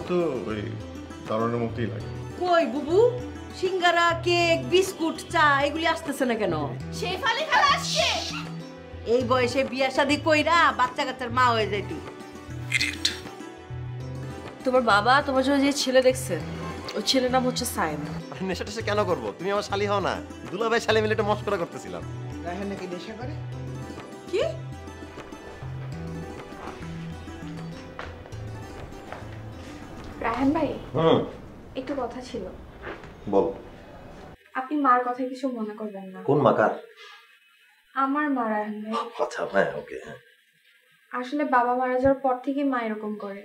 তো ওই দারুণের মতোই লাগে। কই বুবু, সিঙ্গারা, কেক, বিস্কুট, চা এগুলি আসতেছে না কেন? শেফালি খালা আসছে। এই বয়সে বিয়া শাদী কইরা বাচ্চা কাচ্চার মা হয়ে যাইতি। তোমার বাবা তোমার জন্য যে ছেলে দেখছে, ওই ছেলের নাম হচ্ছে সায়েম। নেশা টেশা কেন করবো? তুমি আমার শালি হও না? দুলাভাই শালি মিলে একটা মস্করা করতেছিলাম। রায়হান নাকি নেশা করে? কি? রায়হান ভাই, একটু কথা ছিল। বল। আপনি মার কথা কিছু মনে করবেন না। কোন মাকার? আমার মা রায়হান ভাই। আচ্ছা, হ্যাঁ, ওকে। আসলে বাবা মারা যাওয়ার পর থেকে মা এরকম করে,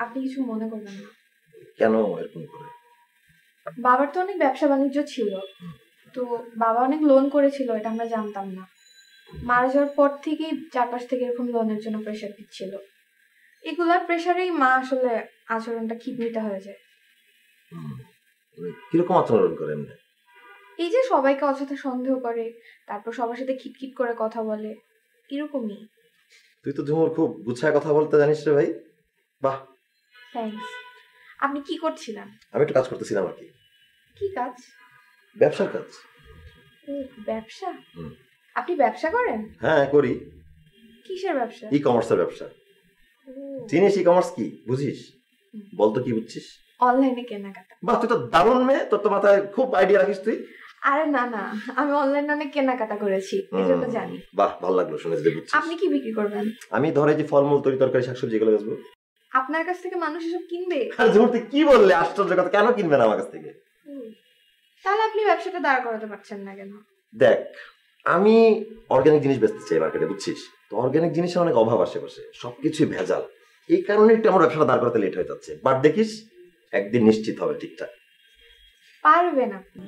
আপনি কিছু মনে করবেন না। কেন এরকম করে? বাবার তো অনেক ব্যবসা বাণিজ্য ছিল, তো বাবা অনেক লোন করেছিল, এটা আমরা জানতাম না। মারা যাওয়ার পর থেকেই চারপাশ থেকে এরকম লোনের জন্য প্রেশার দিচ্ছিল। এগুলার প্রেশারেই মা আসলে আচরণটা খিটমিটা হয়ে যায়। কিরকম আচরণ করেন? এই যে সবাইকে অযথা সন্দেহ করে, তারপর সবার সাথে খিটখিট করে কথা বলে, এরকমই। তুই তো ঝুমুর খুব গুছায় কথা বলতে জানিস রে ভাই। বাহ, থ্যাঙ্কস। আপনি কি করছিলেন? আমি একটু কাজ করতেছিলাম আর কি। কি কাজ? ব্যবসার কাজ। ও, ব্যবসা? আপনি ব্যবসা করেন? হ্যাঁ, করি। কিসের ব্যবসা? ই কমার্সের ব্যবসা। চিনিস ই কমার্স কি? বুঝিস? বলতো কি বুঝছিস? অনলাইনে কেনাকাটা। বাহ, তুই তো দারুণ মেয়ে, তোর তো মাথায় খুব আইডিয়া রাখিস তুই। আরে না না, আমি অনলাইনে অনেক কেনাকাটা করেছি, এজন্য জানি। বাহ, ভালো লাগলো শুনে যে বুঝছিস। আপনি কি বিক্রি করবেন? আমি ধরে যে ফলমূল, তরকারি, শাকসবজি এগুলো বেচবো। আপনার কাছ থেকে মানুষ এসব কিনবে? আর ঝুমুর তুই কি বললে? আশ্চর্য কথা, কেন কিনবে না আমার কাছ থেকে? তাহলে আপনি ব্যবসাটা দাঁড় করাতে পারছেন না কেন? দেখ, আমি অর্গানিক জিনিস বেচতে চাই মার্কেটে, বুঝছিস? তো অর্গানিক জিনিসের অনেক অভাব আশেপাশে, সবকিছুই ভেজাল। এই কারণে একটু আমার ব্যবসাটা দাঁড় করাতে লেট হয়ে যাচ্ছে, বাট দেখিস একদিন নিশ্চিত হবে ঠিকঠাক। পারবেন আপনি?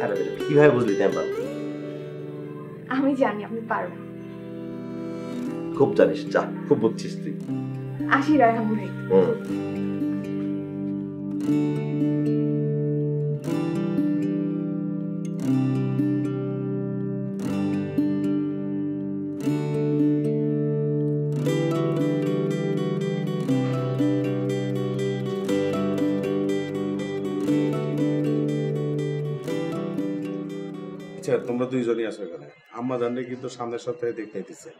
আরে কিভাবে বুঝলি? তাই পারবো। আমি জানি আপনি পারবেন। খুব জানিস, যা, খুব বুঝছিস তুই। আসি রায়হান ভাই। আচ্ছা, তোমরা দুইজনই আছো এখানে। আম্মা জানলে কিন্তু সামনের সপ্তাহে দেখতে দিচ্ছে।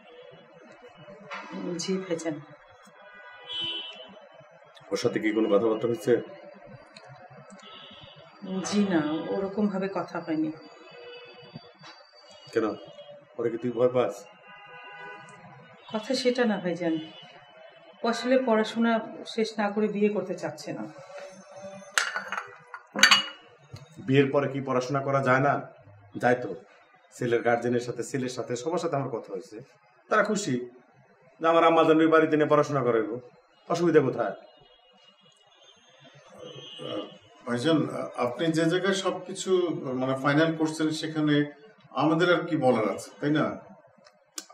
জি ভাইজান। ওর সাথে কি কোনো কথাবার্তা হচ্ছে? জি না, ওরকম ভাবে কথা হয়নি। কেন, ওরা কি তুই ভয় পাস? কথা সেটা না ভাইজান, আসলে পড়াশোনা শেষ না করে বিয়ে করতে চাচ্ছে না। বিয়ের পরে কি পড়াশোনা করা যায় না? যাই তো। ছেলের গার্জেনের সাথে, ছেলের সাথে, সবার সাথে আমার কথা হয়েছে। তারা খুশি যে আমার আম্মা জানবি বাড়িতে নিয়ে পড়াশোনা করাইবো। অসুবিধা কোথায়? ভাইজান, আপনি যে জায়গায় সবকিছু মানে ফাইনাল করছেন, সেখানে আমাদের আর কি বলার আছে, তাই না?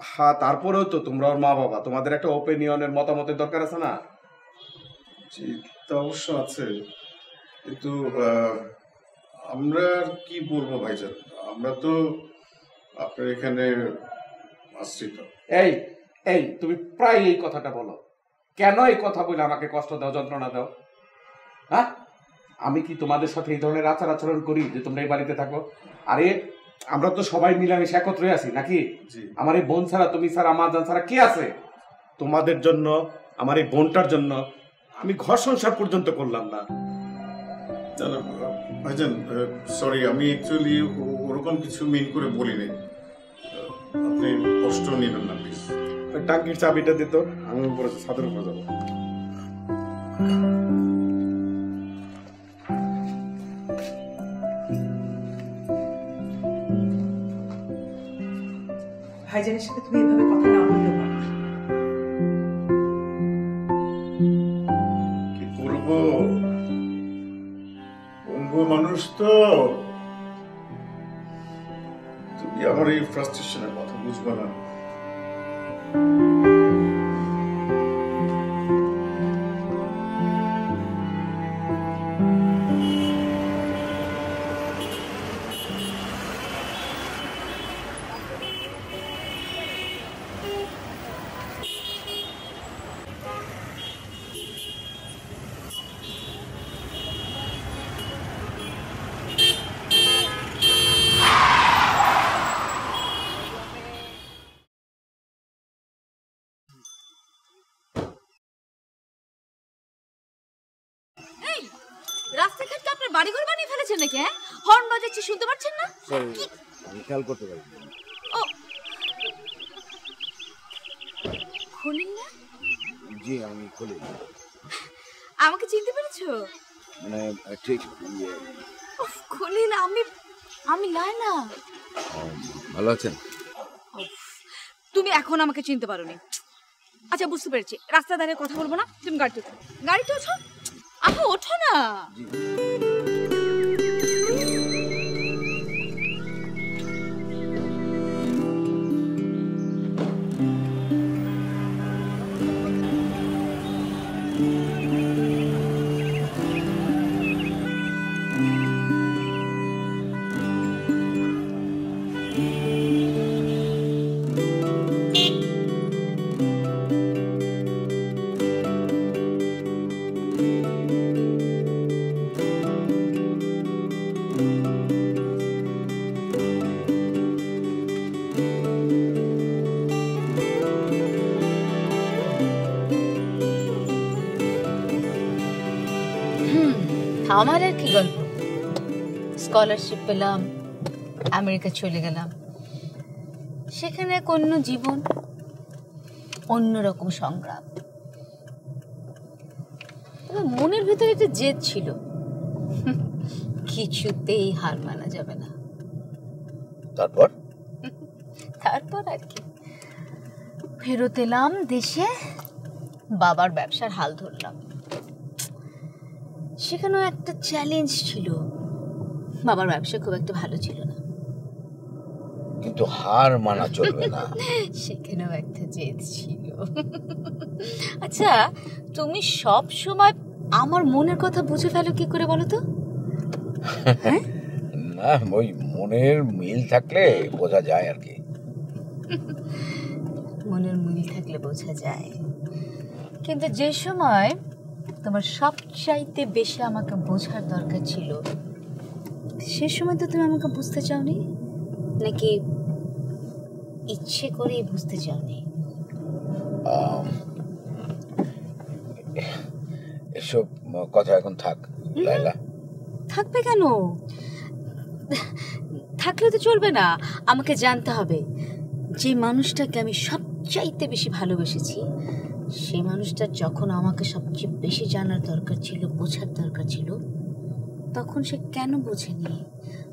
হ্যাঁ, তারপরেও তো তোমরা ওর মা বাবা, তোমাদের একটা ওপিনিয়নের, মতামতের দরকার আছে না? জি, তা অবশ্য আছে, কিন্তু আমরা আর কি বলবো ভাইজান, আমরা তো আপনার এখানে আশ্রিত। এই এই তুমি প্রায় এই কথাটা বলো। কেন এই কথা বলে আমাকে কষ্ট দাও, যন্ত্রণা দাও? হ্যাঁ, আমি কি তোমাদের সাথে এই ধরনের আচার আচরণ করি যে তোমরা এই বাড়িতে থাকো? আরে আমরা তো সবাই মিলামিশে একত্রে আছি নাকি? আমার এই বোন ছাড়া, তুমি ছাড়া, আমার জান ছাড়া কে আছে? তোমাদের জন্য, আমার এই বোনটার জন্য আমি ঘর সংসার পর্যন্ত করলাম না। ভাইজান সরি, আমি অ্যাকচুয়ালি ওরকম কিছু মিন করে বলি নাই, আপনি কষ্ট নেবেন না প্লিজ। ওই টাঙ্কির চাবিটা দিত, আমি উপরে ছাদের উপরে যাবো। ভাইজানের সাথে তুমি এভাবে কথা না বলতে পারো। কি করবো, পঙ্গু মানুষ তো, তুমি আমার এই ফ্রাস্ট্রেশনের কথা বুঝবে না। বাড়িঘর বানিয়ে ফেলেছেন নাকি? হ্যাঁ, হর্ন বাজাচ্ছি, শুনতে পাচ্ছেন না? আমি খেয়াল করতে পারি। ও খলিল না? জি আমি খলিল। আমাকে চিনতে পেরেছো? মানে ঠিক উফ, খলিল, আমি লায়লা। ভালো আছেন? তুমি এখন আমাকে চিনতে পারোনি। আচ্ছা, বুঝতে পেরেছি। রাস্তা দাঁড়িয়ে কথা বলবো না, তুমি গাড়িতে ওঠো। গাড়িতে ওঠো। আহা, ওঠো না। আমার আর কি গল্প, স্কলারশিপ পেলাম, আমেরিকা চলে গেলাম, সেখানে এক অন্য জীবন, অন্যরকম সংগ্রাম। তবে মনের ভিতরে একটা জেদ ছিল, কিছুতেই হার মানা যাবে না। তারপর তারপর আর কি, ফেরত এলাম দেশে, বাবার ব্যবসার হাল ধরলাম। সেখানেও একটা চ্যালেঞ্জ ছিল, বাবার ব্যবসা খুব একটা ভালো ছিল না, কিন্তু হার মানা চলবে না। সেখানেও একটা জেদ ছিল। আচ্ছা, তুমি সব সময় আমার মনের কথা বুঝে ফেলো কি করে বলো তো? না, ওই মনের মিল থাকলে বোঝা যায় আর কি। মনের মিল থাকলে বোঝা যায়, কিন্তু যে সময় তোমার সবচাইতে বেশি আমাকে বোঝার দরকার ছিল, সে সময় তো তুমি আমাকে বুঝতে চাওনি, নাকি ইচ্ছে করে বুঝতে চাওনি? এসব কথা এখন থাক লাইলা। থাকবে কেন? থাকলে তো চলবে না, আমাকে জানতে হবে যে মানুষটাকে আমি সবচাইতে বেশি ভালোবেসেছি, সেই মানুষটা যখন আমাকে সবচেয়ে বেশি জানার দরকার ছিল, বোঝার দরকার ছিল, তখন সে কেন বোঝেনি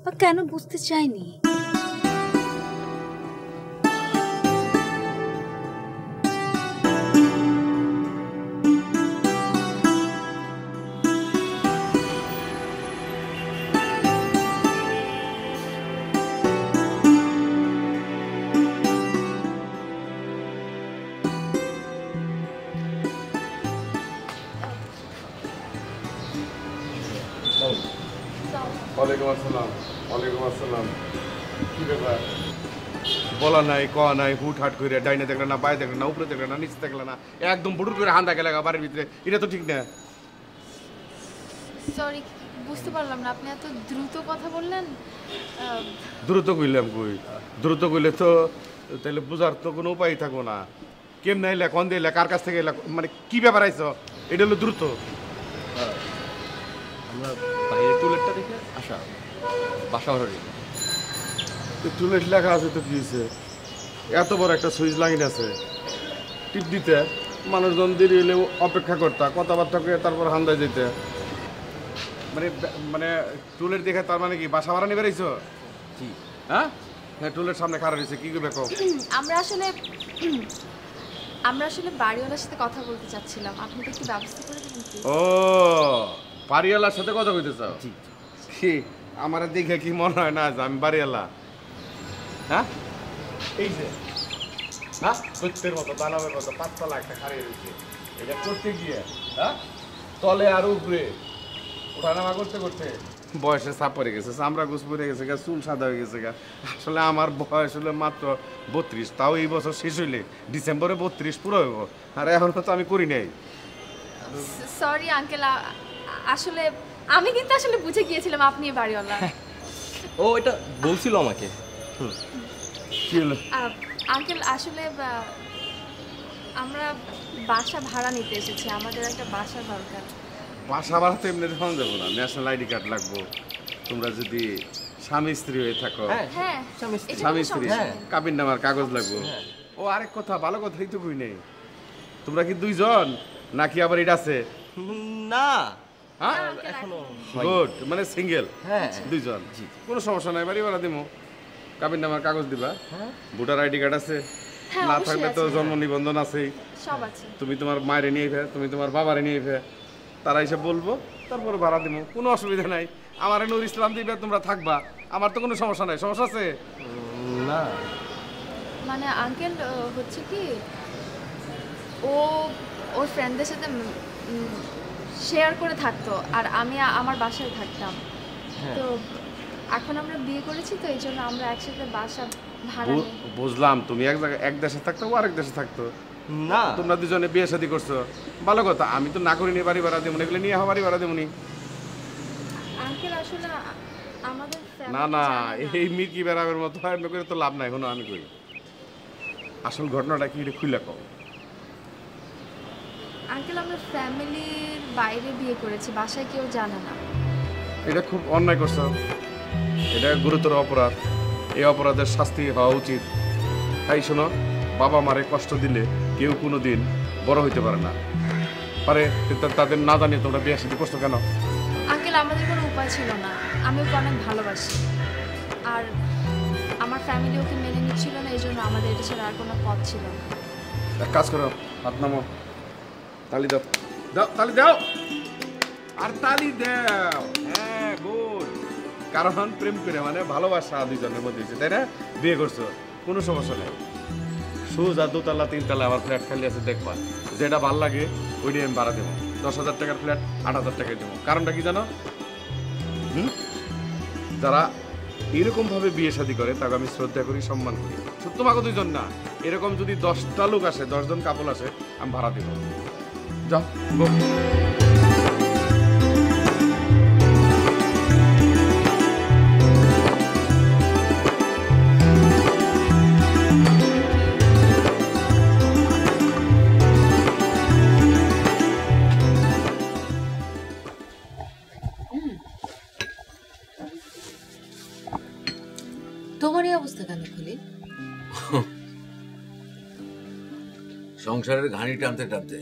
বা কেন বুঝতে চায়নি? ওয়ালাইকুম আসসালাম। ওয়ালাইকুম আসসালাম। কি ব্যাপার? বলা নাই, কয়া নাই, হুট হাট করে ডাইনে দেখলে না, বাইরে দেখলে না, উপরে দেখলে না, নিচে দেখলে না, একদম বুটুর করে হান্দা গেলে বাড়ির ভিতরে, এটা তো ঠিক না। সরি, বুঝতে পারলাম না, আপনি এত দ্রুত কথা বললেন। দ্রুত কইলাম কই? দ্রুত কইলে তো তাহলে বুঝার তো কোনো উপায় থাকবো না। কেমনে এলে, কোন দিয়ে এলে, কার কাছ থেকে এলে, মানে কি ব্যাপার আইছো, এটা হলো দ্রুত। আমরা বাইরে টুলেটটা দেখে আসা, বাসা হরি টুলেট লেখা আছে তো কি হয়েছে? এত বড় একটা সুইচ লাইন আছে, টিপ দিতে মানুষজন দেরি হলে অপেক্ষা করতা, কথাবার্তা করে তারপর হান্দায় যেতে। মানে মানে টুলেট দেখে তার মানে কি বাসা ভাড়া নিয়ে বেড়াইছো? জি। হ্যাঁ হ্যাঁ, টুলের সামনে খারাপ হয়েছে, কি করবে? আমরা আসলে বাড়িওয়ালার সাথে কথা বলতে চাচ্ছিলাম, আপনি তো কি ব্যবস্থা করে দেবেন প্লিজ? ও, বাড়িওয়ালার সাথে কথা কইতে চাও? কি আমার দেখে কি মনে হয় না যে আমি বাড়িওয়ালা? হ্যাঁ, এই যে হ্যাঁ, সত্যের মতো দানবের মতো 5 তলা একটা খাড়িয়ে রয়েছে, এটা করতে গিয়ে হ্যাঁ তলে আর উপরে ওঠানামা করতে করতে বয়সে চাপ পড়ে গেছে, চামড়া গুছ পড়ে গেছে, চুল সাদা হয়ে গেছে। আসলে আমার বয়স হলো মাত্র 32, তাও এই বছর শেষ হইলে ডিসেম্বরে 32 পুরো হইব, আর এখন তো আমি করি নাই। সরি আঙ্কেল, আসলে আমি কিন্তু আসলে বুঝে গিয়েছিলাম আপনি বাড়িওয়ালা। ও এটা বলছিল আমাকে। কি হলো? আঙ্কেল আসলে আমরা বাসা ভাড়া নিতে এসেছি, আমাদের একটা বাসা দরকার। বাসা ভাড়া তো এমনি দেওয়া যাবো না, ন্যাশনাল আইডি কার্ড লাগবো। তোমরা যদি স্বামী স্ত্রী হয়ে থাকো, হ্যাঁ স্বামী স্ত্রী কাবিন নামার কাগজ লাগবো। ও আরেক কথা, ভালো কথাই তো কই নেই, তোমরা কি দুইজন নাকি আবার এটা আছে? না হ্যাঁ এখনো গুড, মানে সিঙ্গেল হ্যাঁ দুইজন, কোনো সমস্যা নাই, বাড়ি ভাড়া দিমো, কাবিন নামার কাগজ দিবা, ভোটার আইডি কার্ড আছে, না থাকলে তো জন্ম নিবন্ধন আছেই, সব আছে। তুমি তোমার মায়ের নিয়ে ফে, তুমি তোমার বাবারে নিয়ে ফে, তারা এসে বলবো, তারপরে ভাড়া দিব, কোনো অসুবিধা নাই। আমার নূর ইসলাম দিবে, তোমরা থাকবা, আমার তো কোনো সমস্যা নাই। সমস্যা আছে? না মানে আঙ্কেল হচ্ছে কি, ও ওর ফ্রেন্ডদের সাথে শেয়ার করে থাকতো, আর আমি আমার বাসায় থাকতাম। তো এখন আমরা বিয়ে করেছি, তো এই জন্য আমরা একসাথে বাসা ভাড়া নিই। বুঝলাম, তুমি এক জায়গায় এক দেশে থাকতো, ও আরেক দেশে থাকতো, না তোমরা দুজনে বিয়ে শাদী করছো, ভালো কথা। আমি তো না করিনি, বাড়ি ভাড়া দেবো, এগুলো নিয়ে বাড়ি ভাড়া দেবনি। আঙ্কেল আসলে আমাদের না না, এই মির্কি বেড়াবের মতো করে তো লাভ নাই, কোনো আমি করি। আসল ঘটনাটা কি এটা খুলে কও। আঙ্কেল আমরা ফ্যামিলির বাইরে বিয়ে করেছি, বাসায় কেউ জানে না। এটা খুব অন্যায় করছো, এটা গুরুতর অপরাধ, এই অপরাধের শাস্তি হওয়া উচিত। তাই শোনো, বাবা মারে কষ্ট দিলে কেউ কোনো দিন বড় হইতে পারে না, পারে তাদের না জানিয়ে তোমরা বিয়ে শাদী করছো কেন? আঙ্কেল আমাদের কোনো উপায় ছিল না, আমি ওকে অনেক ভালোবাসি, আর আমার ফ্যামিলি ওকে মেনে নিচ্ছিল না, এই জন্য আমাদের এটা ছাড়া আর কোনো পথ ছিল না। এক কাজ করো, হাত নামো, তালি দাও, দাও তালি দাও, আর তালি দাও। হ্যাঁ গুড, কারণ প্রেম করে মানে ভালোবাসা দুইজনের মধ্যে হয়েছে, তাই না? বিয়ে করছো, কোনো সমস্যা নেই। সোজা 2 তলা 3 তলা আমার ফ্ল্যাট খালি আছে, দেখবা যেটা ভালো লাগে ওইটাই আমি ভাড়া দেবো। 10,000 টাকার ফ্ল্যাট 8,000 টাকায় দেবো। কারণটা কি জানো? যারা এরকম ভাবে বিয়ে শাদী করে তাকে আমি শ্রদ্ধা করি, সম্মান করি। তোমাকে দুইজন না, এরকম যদি 10টা লোক আসে, 10 জন কাপল আসে, আমি ভাড়া দেবো। যাও গো। তোমার এই অবস্থা কেন খুলি? সংসারের ঘানি টানতে টানতে।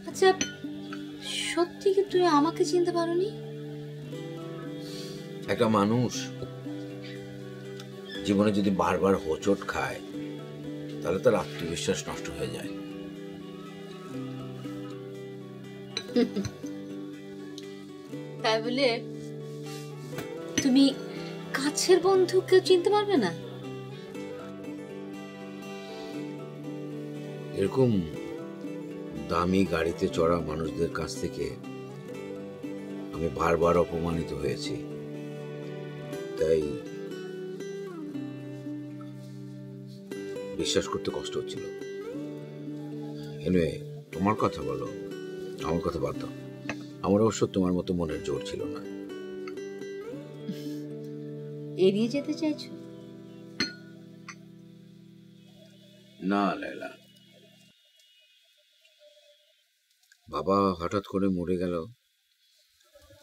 আচ্ছা, সত্যি কি তুমি আমাকে চিনতে পারোনি? একটা মানুষ জীবনে যদি বারবার হোঁচট খায়, তাহলে তার আত্মবিশ্বাস নষ্ট হয়ে যায়। তাই বলে তুমি কাছের বন্ধুকে চিনতে পারবে না? এরকম দামি গাড়িতে চড়া মানুষদের কাছ থেকে আমি বারবার অপমানিত হয়েছি, তাই বিশ্বাস করতে কষ্ট হচ্ছিল। এনিওয়ে, তোমার কথা বলো, আমার কথা বাদ দাও। আমার অবশ্য তোমার মতো মনের জোর ছিল না। এড়িয়ে যেতে চাইছো? না লায়লা, বাবা হঠাৎ করে মরে গেল,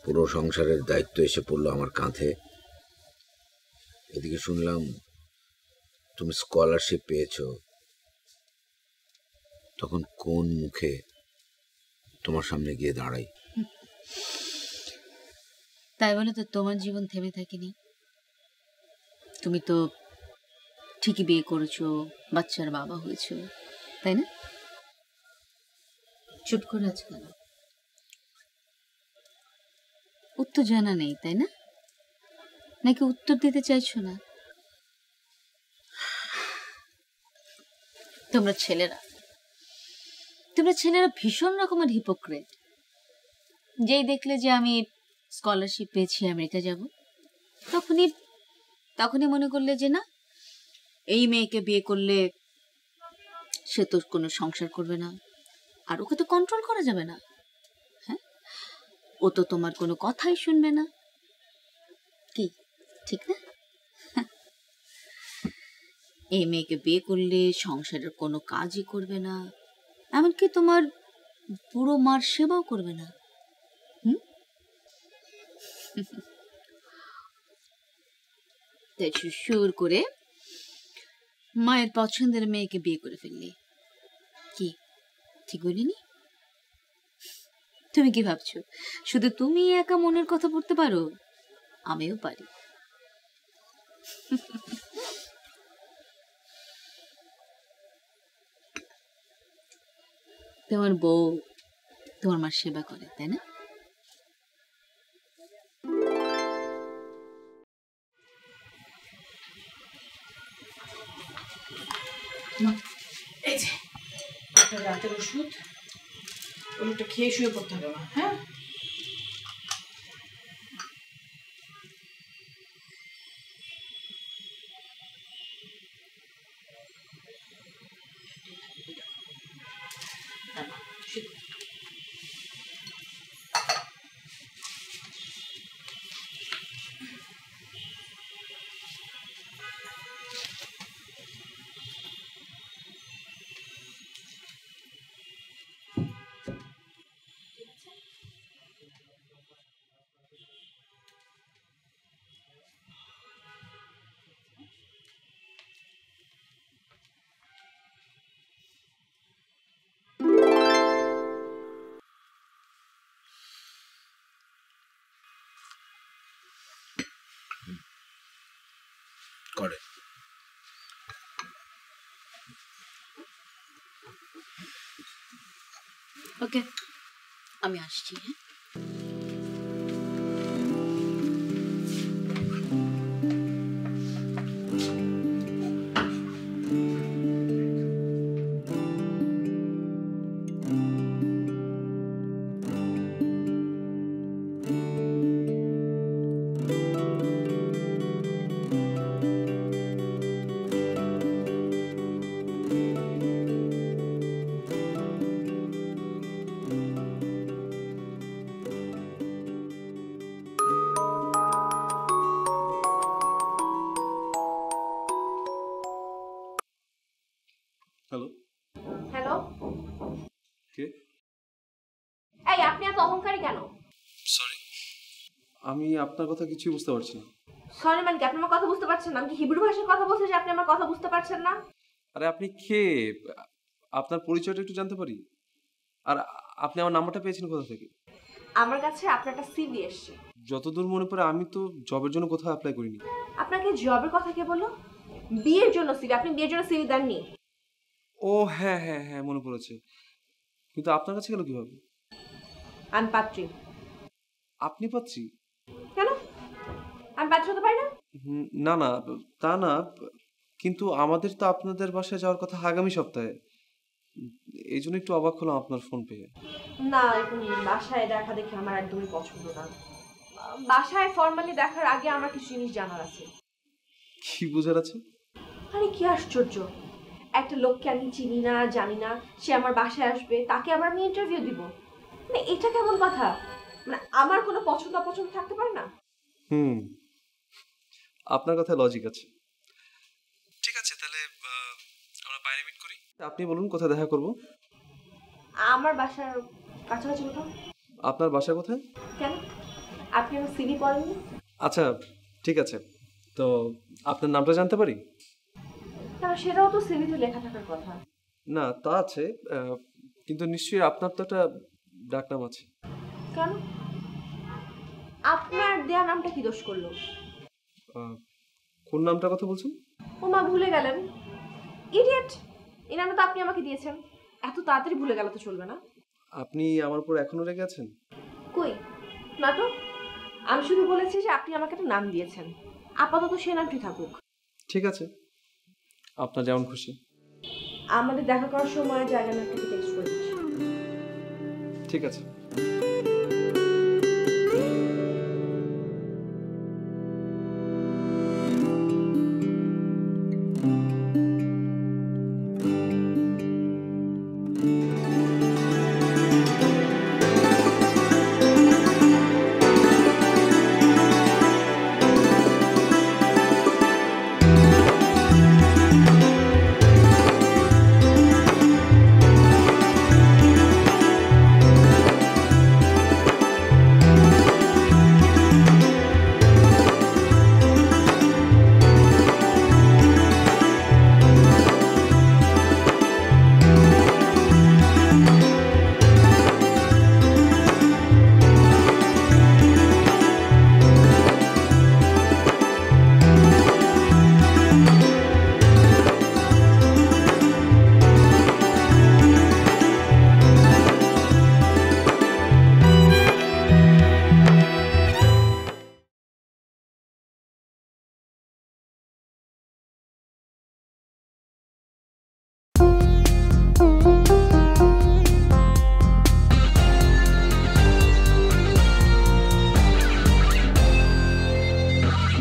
পুরো সংসারের দায়িত্ব এসে পড়লো আমার কাঁধে। এদিকে শুনলাম তুমি স্কলারশিপ পেয়েছো, তখন কোন মুখে তোমার সামনে গিয়ে দাঁড়াই? তাই বলে তো তোমার জীবন থেমে থাকেনি। তুমি তো ঠিকই বিয়ে করেছো, বাচ্চার বাবা হয়েছো, তাই না? চুপ করে আছো কেন? উত্তর জানা নেই, তাই না? নাকি উত্তর দিতে চাইছো না? তোমরা ছেলেরা ভীষণ রকমের হিপোক্রেট। যেই দেখলে যে আমি স্কলারশিপ পেয়েছি, আমেরিকা যাব, তখনই মনে করলে যে না, এই মেয়েকে বিয়ে করলে সে তো কোনো সংসার করবে না, আর ওকে তো কন্ট্রোল করা যাবে না। হ্যাঁ, ও তো তোমার কোনো কথাই শুনবে না। কি ঠিক না? এই মেয়েকে বিয়ে করলে সংসারের কোনো কাজই করবে না, এমনকি তোমার বুড়ো মার সেবাও করবে না। তাই সুর করে মায়ের পছন্দের মেয়েকে বিয়ে করে ফেললি। কি ঠিক বলিনি? তুমি কি ভাবছো শুধু তুমি একা মনের কথা পড়তে পারো? আমিও পারি। তোমার বউ তোমার মার সেবা করে, তাই না? এই যে আপনার রাতের ওষুধ, ওটা খেয়ে শুয়ে পড়তে হবে না, হ্যাঁ? করে ওকে, আমি আসছি। হ্যাঁ, হ্যালো, হ্যালো, কে? এই আপনি এত অহংকারী কেন? সরি, আমি আপনার কথা কিছুই বুঝতে পারছি না। সরি মানে কি? আপনি আমার কথা বুঝতে পারছেন না? আমি কি হিব্রু ভাষায় কথা বলছি যে আপনি আমার কথা বুঝতে পারছেন না? আরে আপনি কে? আপনার পরিচয়টা একটু জানতে পারি? আর আপনি আমার নাম্বারটা পেয়েছেন কোথা থেকে? আমার কাছে আপনার একটা সিভি এসেছে। যতদূর মনে পড়ে আমি তো জবের জন্য কোথাও অ্যাপ্লাই করিনি। আপনাকে জবের কথা কে বললো? বিয়ের জন্য সিভি? আপনি বিয়ের জন্য সিভি দেননি? ও হ্যাঁ হ্যাঁ হ্যাঁ, মনে পড়েছে। কিন্তু আপনার কাছে গেল কিভাবে? আমি পাত্রী। আপনি পাচ্ছি? কেন? আমি পাত্রী হতে পারি না? না না, তা না, কিন্তু আমাদের তো আপনাদের বাসায় যাওয়ার কথা আগামী সপ্তাহে। এই জন্য একটু অবাক হলাম আপনার ফোন পেয়ে। না, এরকম বাসায় দেখা দেখি আমার একদমই পছন্দ না। বাসায় ফর্মালি দেখার আগে আমার কিছু জিনিস জানার আছে। কি বুঝার আছে? আরে কি আশ্চর্য, একটা লোককে আমি চিনি না জানি না, সে আমার বাসায় আসবে, তাকে আবার আমি ইন্টারভিউ দিব, মানে এটা কেমন কথা? মানে আমার কোনো পছন্দ অপছন্দ থাকতে পারে না? আপনার কথায় লজিক আছে। ঠিক আছে, তাহলে আমরা বাইরে মিট করি। আপনি বলুন কোথায় দেখা করব? আমার বাসার কাছাকাছি কোথাও। আপনার বাসা কোথায়? কেন, আপনি আমার সিভি পড়েননি? আচ্ছা ঠিক আছে, তো আপনার নামটা জানতে পারি? কেন, সেটাও তো সিভিতে লেখা থাকার কথা। না তা আছে, কিন্তু নিশ্চয়ই আপনার তো একটা ডাকনাম আছে। কেন, আপনার দেয়া নামটা কি দোষ করলো? কোন নামটার কথা বলছেন? ও মা, ভুলে গেলেন? ইডিয়েট, এই নামটা তো আপনি আমাকে দিয়েছেন। এত তাড়াতাড়ি ভুলে গেলে তো চলবে না। আপনি আমার উপর এখনো রেগে আছেন? কই না তো, আমি শুধু বলেছি যে আপনি আমাকে একটা নাম দিয়েছেন, আপাতত সেই নামটি থাকুক। ঠিক আছে, আপনার যেমন খুশি। আমাদের দেখা করার সময় জায়গা না আপনাকে টেক্সট করে দিচ্ছি। ঠিক আছে।